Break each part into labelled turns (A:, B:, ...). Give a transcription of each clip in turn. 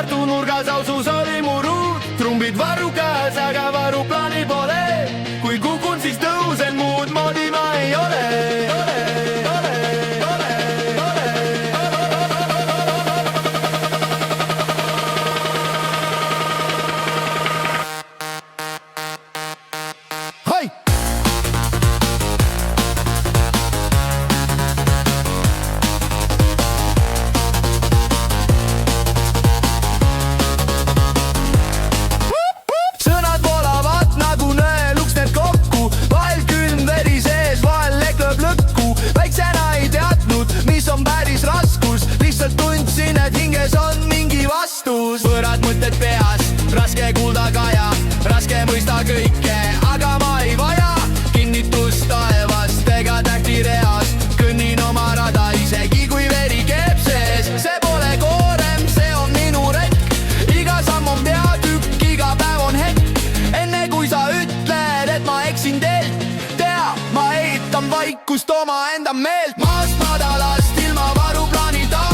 A: Tartu nurgas ausus oli mu ruut, trumbid varru käes, aga varuplaani pole. Kui kukun, siis tõusen, muud moodi ma ei ole. Võõrad mõtted peas, raske kuulda kaja, raske mõista kõike, aga ma ei vaja kinnitust taevast ega tähti reas. Kõnnin oma rada, isegi kui veri keeb sees. See pole koorem, see on minu retk. Iga samm on peatükk, iga päev on hetk. Enne kui sa ütled, et ma eksin teelt, tea, ma eitan vaikust omaenda meelt. Maast madalast ilma varuplaanita,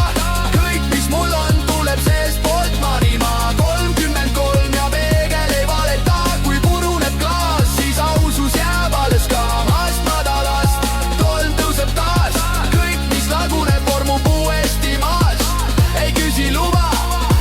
A: kõik mis mul on, tuleb seest poolt. Manimaa 33 ja peegel ei valeta. Kui puruneb klaas, siis ausus jääb alles ka. Maast madalast tolm tõuseb taas, kõik mis laguneb vormub uuesti maas. Ei küsi luba,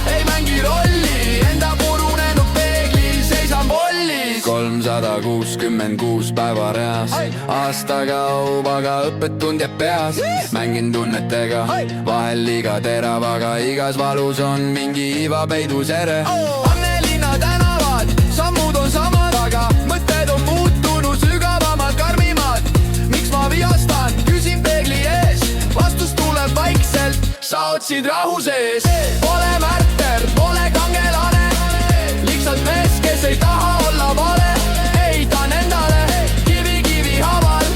A: ei mängi rolli, enda purunenud peeglil seisan vollis. 366 päeva reas, aastaga haubaga õppetund jääb peas. Mängin tunnetega, vahel liiga terav, aga igas valus on mingi iva peidus ere. Annelinna tänavad, sammud on samad, aga mõtted on muutunud sügavamad, karmimad. Miks ma vihastan, küsin peegli ees, vastus tuleb vaikselt, sa otsid rahu sees. Pole märter, pole kangelane, lihtsalt mees, kes ei taha olla vale. Eitan endale kivi haaval,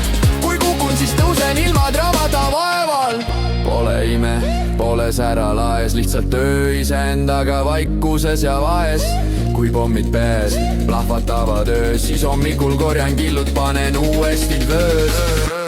A: kui kukun, siis tõusen ilma draamata vaeval. Pole ime, pole sära laes, lihtsalt öö iseendaga vaikuses ja vaes. Kui pommid pees plahvatavad öös, siis hommikul korjan killud, panen uuesti vöös.